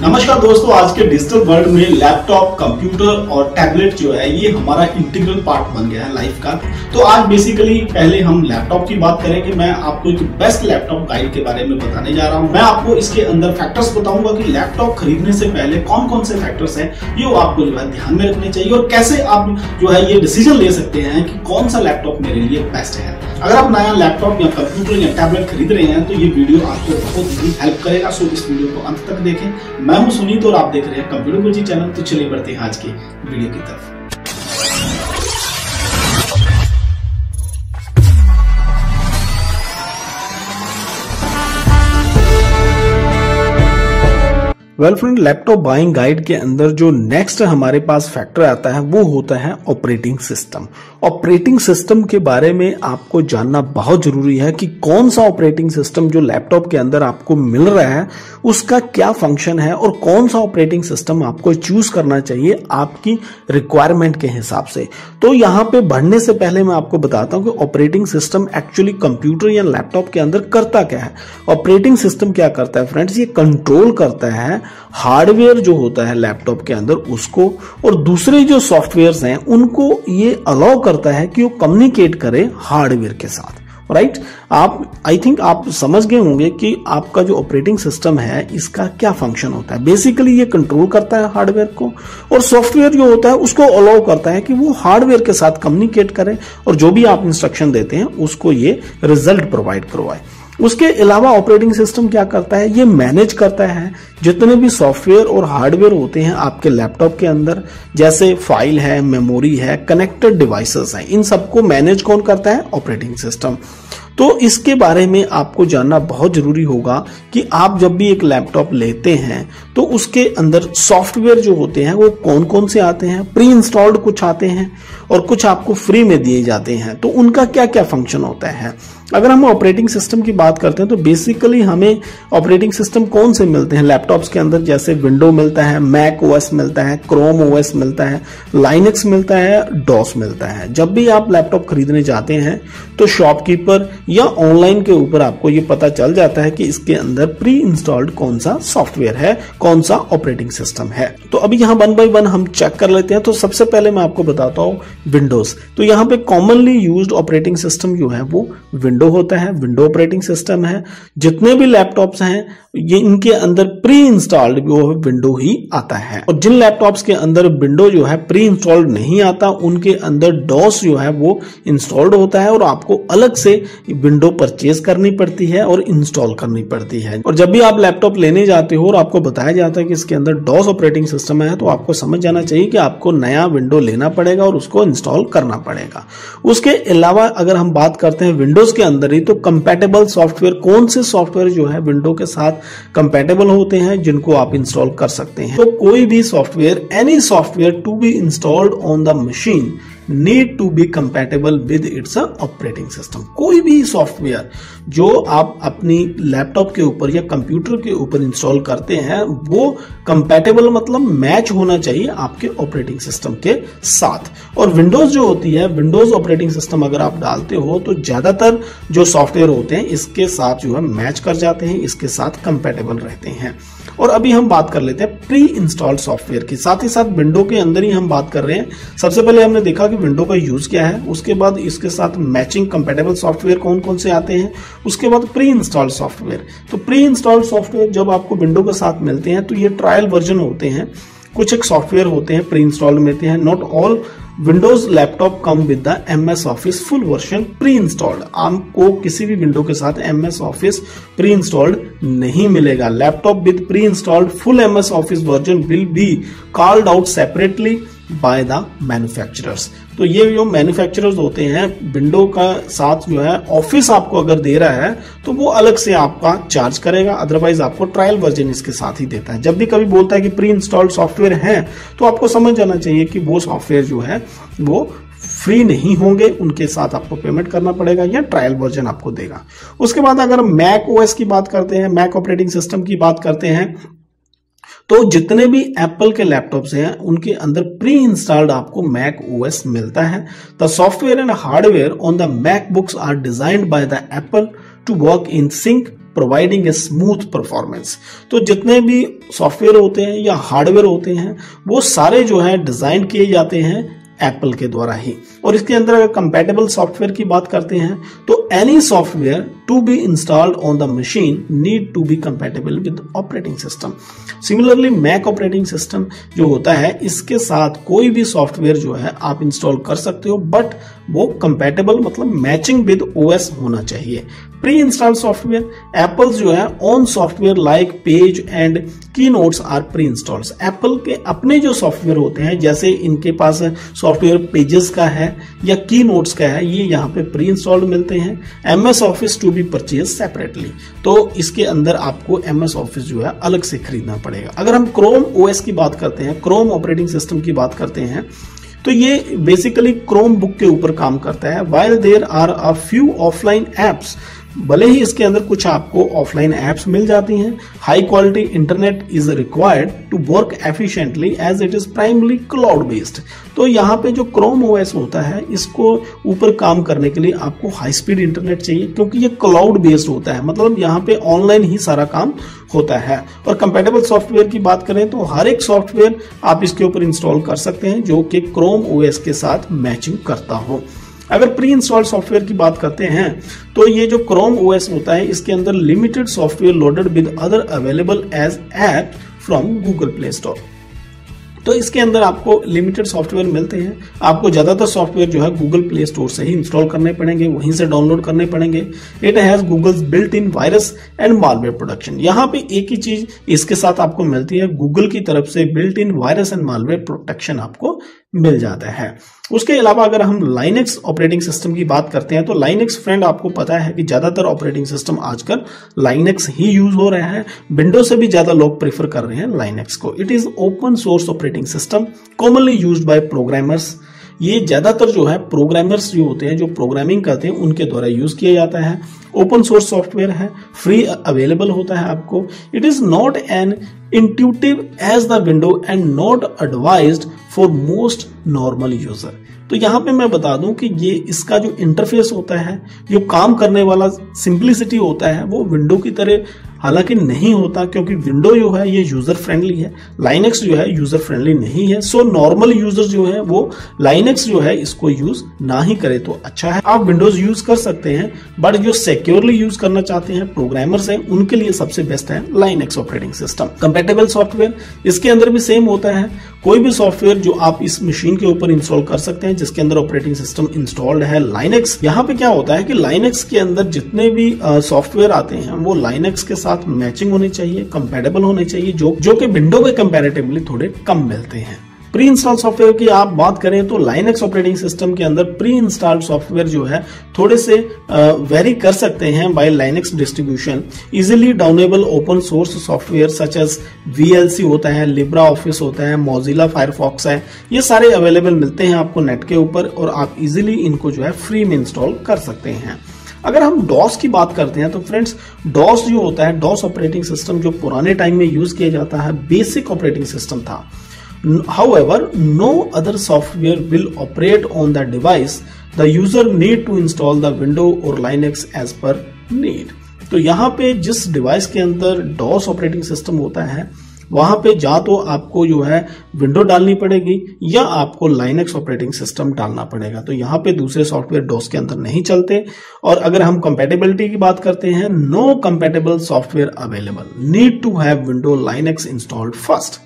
नमस्कार दोस्तों, आज के डिजिटल वर्ल्ड में लैपटॉप, कंप्यूटर और टैबलेट जो है ये हमारा इंटीग्रल पार्ट बन गया है लाइफ का। तो आज बेसिकली पहले हम लैपटॉप की बात करेंगे। मैं आपको एक बेस्ट लैपटॉप गाइड के बारे में बताने जा रहा हूं। मैं आपको इसके अंदर फैक्टर्स बताऊंगा कि लैपटॉप खरीदने से पहले कौन कौन से फैक्टर्स हैं ये आपको जो है ध्यान में रखने चाहिए और कैसे आप जो है ये डिसीजन ले सकते हैं कि कौन सा लैपटॉप मेरे लिए बेस्ट है। अगर आप नया लैपटॉप या कंप्यूटर या टैबलेट खरीद रहे हैं तो ये वीडियो आपको बहुत ही हेल्प करेगा। सो इस वीडियो को अंत तक देखें। मैं हूं सुनीत और आप देख रहे हैं कंप्यूटर गुरुजी चैनल। तो चलिए बढ़ते हैं आज की वीडियो की तरफ। Well friend, laptop buying guide के अंदर जो नेक्स्ट हमारे पास फैक्टर आता है वो होता है ऑपरेटिंग सिस्टम। ऑपरेटिंग सिस्टम के बारे में आपको जानना बहुत जरूरी है कि कौन सा ऑपरेटिंग सिस्टम जो लैपटॉप के अंदर आपको मिल रहा है उसका क्या फंक्शन है और कौन सा ऑपरेटिंग सिस्टम आपको चूज करना चाहिए आपकी रिक्वायरमेंट के हिसाब से। तो यहाँ पे बढ़ने से पहले मैं आपको बताता हूँ कि ऑपरेटिंग सिस्टम एक्चुअली कंप्यूटर या लैपटॉप के अंदर करता क्या है। ऑपरेटिंग सिस्टम क्या करता है फ्रेंड्स, ये कंट्रोल करता है हार्डवेयर जो होता है लैपटॉप के अंदर उसको, और दूसरे जो सॉफ्टवेयर्स हैं उनको ये अलाउ करता है कि वो कम्युनिकेट करें हार्डवेयर के साथ। राइट, आप आई थिंक आप समझ गए होंगे कि आपका जो ऑपरेटिंग सिस्टम है इसका क्या फंक्शन होता है। बेसिकली ये कंट्रोल करता है हार्डवेयर को, और सॉफ्टवेयर जो होता है उसको अलाउ करता है कि वो हार्डवेयर के साथ कम्युनिकेट करें और जो भी आप इंस्ट्रक्शन देते हैं उसको ये रिजल्ट प्रोवाइड करवाए। उसके अलावा ऑपरेटिंग सिस्टम क्या करता है, ये मैनेज करता है जितने भी सॉफ्टवेयर और हार्डवेयर होते हैं आपके लैपटॉप के अंदर, जैसे फाइल है, मेमोरी है, कनेक्टेड डिवाइसेस हैं, इन सबको मैनेज कौन करता है, ऑपरेटिंग सिस्टम। तो इसके बारे में आपको जानना बहुत जरूरी होगा कि आप जब भी एक लैपटॉप लेते हैं तो उसके अंदर सॉफ्टवेयर जो होते हैं वो कौन कौन से आते हैं। प्री इंस्टॉल्ड कुछ आते हैं और कुछ आपको फ्री में दिए जाते हैं, तो उनका क्या क्या फंक्शन होता है। अगर हम ऑपरेटिंग सिस्टम की बात करते हैं तो बेसिकली हमें ऑपरेटिंग सिस्टम कौन से मिलते हैं लैपटॉप्स के अंदर, जैसे विंडो मिलता है, मैक ओएस मिलता है, क्रोम ओएस मिलता है, लाइनक्स मिलता है, डॉस मिलता है। जब भी आप लैपटॉप खरीदने जाते हैं तो शॉपकीपर या ऑनलाइन के ऊपर आपको ये पता चल जाता है कि इसके अंदर प्री इंस्टॉल्ड कौन सा सॉफ्टवेयर है, कौन सा ऑपरेटिंग सिस्टम है। तो अभी यहाँ 1 बाय 1 हम चेक कर लेते हैं। तो सबसे पहले मैं आपको बताता हूँ विंडोज। तो यहाँ पे कॉमनली यूज्ड ऑपरेटिंग सिस्टम जो है वो विंडो होता है, विंडो ऑपरेटिंग सिस्टम है। जितने भी लैपटॉप्स हैं ये इनके अंदर प्री इंस्टॉल्ड वो विंडो ही आता है, और जिन लैपटॉप्स के अंदर विंडो जो है प्री इंस्टॉल्ड नहीं आता उनके अंदर डॉस जो है वो इंस्टॉल्ड होता है और आपको अलग से विंडो परचेज करनी पड़ती है और इंस्टॉल करनी पड़ती है। और जब भी आप लैपटॉप लेने जाते हो और आपको बताया जाता है कि इसके अंदर डॉस ऑपरेटिंग सिस्टम है तो आपको समझ जाना चाहिए कि आपको नया विंडो लेना पड़ेगा और उसको इंस्टॉल करना पड़ेगा। उसके अलावा अगर हम बात करते हैं विंडोज के अंदर ही, तो कंपैटिबल सॉफ्टवेयर, कौन से सॉफ्टवेयर जो है विंडो के साथ कंपैटिबल होते हैं जिनको आप इंस्टॉल कर सकते हैं। तो कोई भी software, any software to be installed on the machine need to be compatible with its operating system. कोई भी सॉफ्टवेयर जो आप अपनी लैपटॉप के ऊपर या कंप्यूटर के ऊपर इंस्टॉल करते हैं वो कंपैटिबल मतलब मैच होना चाहिए आपके ऑपरेटिंग सिस्टम के साथ। और विंडोज जो होती है, विंडोज ऑपरेटिंग सिस्टम अगर आप डालते हो तो ज्यादातर जो सॉफ्टवेयर होते हैं इसके साथ जो है मैच कर जाते हैं, इसके साथ कंपैटिबल रहते हैं। और अभी हम बात कर लेते हैं प्री इंस्टॉल्ड सॉफ्टवेयर की, साथ ही साथ विंडो के अंदर ही हम बात कर रहे हैं। सबसे पहले हमने देखा कि विंडो का यूज क्या है, उसके बाद इसके साथ मैचिंग कंपैटिबल सॉफ्टवेयर कौन कौन से आते हैं, उसके बाद प्री इंस्टॉल्ड सॉफ्टवेयर। तो प्री इंस्टॉल्ड सॉफ्टवेयर जब आपको विंडो के साथ मिलते हैं तो ये ट्रायल वर्जन होते हैं। कुछ एक सॉफ्टवेयर होते हैं प्री इंस्टॉल्ड मिलते हैं। Not all Windows laptop come with the MS office full version pre installed. आपको किसी भी विंडो के साथ MS ऑफिस प्री इंस्टॉल्ड नहीं मिलेगा। Laptop with pre installed full MS office version will be called out separately by the manufacturers. तो ये जो मैन्युफैक्चरर्स होते हैं विंडो का साथ जो है ऑफिस आपको अगर दे रहा है तो वो अलग से आपका चार्ज करेगा, अदरवाइज आपको ट्रायल वर्जन इसके साथ ही देता है। जब भी कभी बोलता है कि प्री इंस्टॉल्ड सॉफ्टवेयर है तो आपको समझ जाना चाहिए कि वो सॉफ्टवेयर जो है वो फ्री नहीं होंगे, उनके साथ आपको पेमेंट करना पड़ेगा या ट्रायल वर्जन आपको देगा। उसके बाद अगर मैक ओएस की बात करते हैं, मैक ऑपरेटिंग सिस्टम की बात करते हैं, तो जितने भी एप्पल के लैपटॉप्स हैं उनके अंदर प्री इंस्टॉल्ड आपको मैक ओएस मिलता है। The software and hardware on the MacBooks are designed by the Apple to work in sync providing a smooth performance. तो जितने भी सॉफ्टवेयर होते हैं या हार्डवेयर होते हैं वो सारे जो है डिजाइन किए जाते हैं एप्पल के द्वारा ही। और इसके अंदर अगर कंपैटिबल सॉफ्टवेयर की बात करते हैं तो any software to be installed on the machine need to be compatible with operating system. Similarly Mac operating system जो होता है इसके साथ कोई भी सॉफ्टवेयर जो है आप इंस्टॉल कर सकते हो, बट वो कंपैटिबल मतलब मैचिंग विद ओएस होना चाहिए। प्री इंस्टॉल्ड सॉफ्टवेयर एप्पल जो है own software like page and Keynotes are preinstalled. Apple के अपने जो सॉफ्टवेयर होते हैं जैसे इनके पास सॉफ्टवेयर पेजेस का है या की नोट्स का है, ये यहाँ पे प्री इंस्टॉल्ड मिलते हैं। MS office to be purchase separately, तो इसके अंदर आपको MS ऑफिस जो है अलग से खरीदना पड़ेगा। अगर हम क्रोम OS की बात करते हैं, क्रोम ऑपरेटिंग सिस्टम की बात करते हैं, तो ये बेसिकली क्रोम बुक के ऊपर काम करता है। While there are a few offline apps, भले ही इसके अंदर कुछ आपको ऑफलाइन एप्स मिल जाती हैं, high quality internet is required to work efficiently as it is primary cloud based. तो यहाँ पे जो क्रोम OS होता है इसको ऊपर काम करने के लिए आपको हाई स्पीड इंटरनेट चाहिए, क्योंकि ये क्लाउड बेस्ड होता है, मतलब यहाँ पे ऑनलाइन ही सारा काम होता है। और कंपैटिबल सॉफ्टवेयर की बात करें तो हर एक सॉफ्टवेयर आप इसके ऊपर इंस्टॉल कर सकते हैं जो कि क्रोम OS के साथ मैचिंग करता हो। अगर प्री इंस्टॉल्ड सॉफ्टवेयर की बात करते हैं तो ये जो क्रोम OS होता है इसके अंदर limited software loaded with other available as app from Google Play Store. तो इसके अंदर आपको लिमिटेड सॉफ्टवेयर मिलते हैं, आपको ज्यादातर सॉफ्टवेयर जो है गूगल प्ले स्टोर से ही इंस्टॉल करने पड़ेंगे, वहीं से डाउनलोड करने पड़ेंगे। It has Google's built in virus and malware protection. यहाँ पे एक ही चीज इसके साथ आपको मिलती है, गूगल की तरफ से built in virus and malware protection आपको मिल जाता है। उसके अलावा अगर हम लाइनेक्स ऑपरेटिंग सिस्टम की बात करते हैं तो लाइनेक्स फ्रेंड आपको पता है कि ज्यादातर ऑपरेटिंग सिस्टम आजकल लाइनेक्स ही यूज हो रहा है, विंडोज से भी ज्यादा लोग प्रेफर कर रहे हैं लाइनेक्स को। It is open source operating system commonly used by programmers. ये ज्यादातर जो है प्रोग्रामर्स जो होते हैं, जो प्रोग्रामिंग करते हैं, उनके द्वारा यूज किया जाता है। ओपन सोर्स सॉफ्टवेयर है, फ्री अवेलेबल होता है आपको। It is not an intuitive as the window and not advised for most normal user. तो यहाँ पे मैं बता दूं कि ये इसका जो इंटरफेस होता है, जो काम करने वाला सिंप्लिसिटी होता है, वो विंडो की तरह हालांकि नहीं होता, क्योंकि विंडो जो है ये यूजर फ्रेंडली है, लाइनेक्स जो है यूजर फ्रेंडली नहीं है। सो नॉर्मल यूजर जो है वो लाइनेक्स जो है इसको यूज ना ही करे तो अच्छा है। आप विंडोज यूज कर सकते हैं, बट जो सिक्योरली यूज करना चाहते हैं प्रोग्रामर्स हैं उनके लिए सबसे बेस्ट है Linux operating system. Compatible software इसके अंदर भी सेम होता है, कोई भी सॉफ्टवेयर जो आप इस मशीन के ऊपर इंस्टॉल कर सकते हैं जिसके अंदर ऑपरेटिंग सिस्टम इंस्टॉल्ड है लाइनेक्स। यहाँ पे क्या होता है कि लाइनेक्स के अंदर जितने भी सॉफ्टवेयर आते हैं वो लाइनेक्स के साथ मैचिंग होनी चाहिए, कंपैटिबल होने चाहिए, जो कि विंडो के कंपैरेटिवली थोड़े कम मिलते हैं। प्री इंस्टॉल सॉफ्टवेयर की आप बात करें तो लाइनेक्स ऑपरेटिंग सिस्टम के अंदर प्री इंस्टॉल्ड सॉफ्टवेयर जो है थोड़े से वेरी कर सकते हैं by Linux distribution. Easily downloadable open source software such as VLC होता है, लिब्रा ऑफिस होता है, मोजिला फायरफॉक्स है, ये सारे अवेलेबल मिलते हैं आपको नेट के ऊपर और आप इजीली इनको जो है फ्री में इंस्टॉल कर सकते हैं। अगर हम डॉस की बात करते हैं तो फ्रेंड्स डॉस जो होता है, डॉस ऑपरेटिंग सिस्टम जो पुराने टाइम में यूज किया जाता है, बेसिक ऑपरेटिंग सिस्टम था। However, no other software will operate on the device. The user need to install the window or Linux as per need. तो यहाँ पे जिस डिवाइस के अंदर डॉस ऑपरेटिंग सिस्टम होता है वहां पे जा तो आपको जो है विंडो डालनी पड़ेगी या आपको लाइनेक्स ऑपरेटिंग सिस्टम डालना पड़ेगा। तो यहाँ पे दूसरे सॉफ्टवेयर डॉस के अंदर नहीं चलते। और अगर हम कंपैटिबिलिटी की बात करते हैं, no compatible software available, need to have window Linux installed first.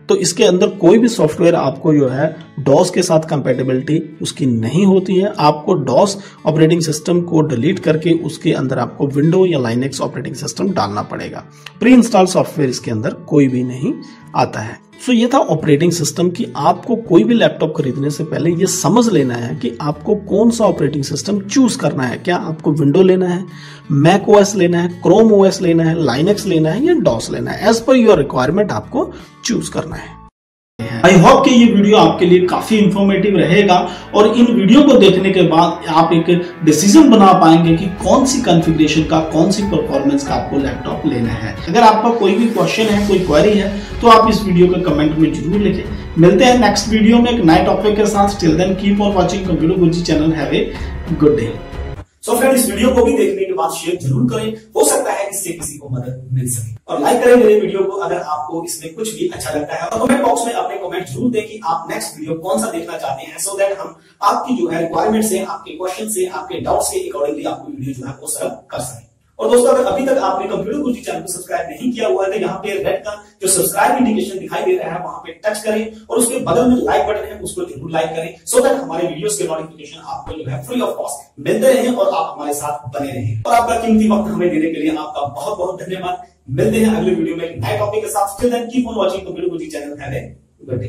तो इसके अंदर कोई भी सॉफ्टवेयर आपको जो है डॉस के साथ कंपैटिबिलिटी उसकी नहीं होती है। आपको डॉस ऑपरेटिंग सिस्टम को डिलीट करके उसके अंदर आपको विंडो या लाइनेक्स ऑपरेटिंग सिस्टम डालना पड़ेगा। प्री इंस्टॉल सॉफ्टवेयर इसके अंदर कोई भी नहीं आता है। सो ये था ऑपरेटिंग सिस्टम की। आपको कोई भी लैपटॉप खरीदने से पहले ये समझ लेना है कि आपको कौन सा ऑपरेटिंग सिस्टम चूज करना है। क्या आपको विंडो लेना है, मैक OS लेना है, क्रोम OS लेना है, लाइनेक्स लेना है या डॉस लेना है। एज पर योर रिक्वायरमेंट आपको चूज करना है। आई होप कि ये वीडियो आपके लिए काफी इंफॉर्मेटिव रहेगा और इन वीडियो को देखने के बाद आप एक डिसीजन बना पाएंगे कि कौन सी कॉन्फ़िगरेशन का, कौन सी परफॉर्मेंस का आपको लैपटॉप लेना है। अगर आपका कोई भी क्वेश्चन है, कोई क्वेरी है तो आप इस वीडियो के कमेंट में जरूर लिखें। मिलते हैं नेक्स्ट वीडियो में एक नए टॉपिक के साथ। Till then keep on watching computer Guruji channel. Have a good day. So friend, इस वीडियो को भी देखने के बाद शेयर जरूर करें, हो सकता है इससे किसी को मदद मिल सके। और लाइक करें मेरे वीडियो को अगर आपको इसमें कुछ भी अच्छा लगता है, और कमेंट बॉक्स में अपने कमेंट जरूर दें कि आप नेक्स्ट वीडियो कौन सा देखना चाहते हैं, सो दैट हम आपकी जो है रिक्वायरमेंट से, आपके क्वेश्चन से, आपके डाउट्स के अकॉर्डिंगली आपको वीडियो जो है वो सर्व कर सकें। और दोस्तों, अगर अभी तक आपने कंप्यूटर गुरुजी चैनल को सब्सक्राइब नहीं किया हुआ है तो यहाँ पे रेड का जो सब्सक्राइब इंडिकेशन दिखाई दे रहा है वहां पे टच करें और उसके बगल में लाइक बटन है उसको जरूर लाइक करें, सो दैट हमारे वीडियोस के नोटिफिकेशन आपको जो है फ्री ऑफ कॉस्ट मिलते रहें और आप हमारे साथ बने रहें। और आपका कीमती वक्त हमें देने के लिए आपका बहुत बहुत धन्यवाद। मिलते हैं अगले वीडियो में एक नए टॉपिक के साथ। Till then keep on watching computer Guruji channel. Have a good day.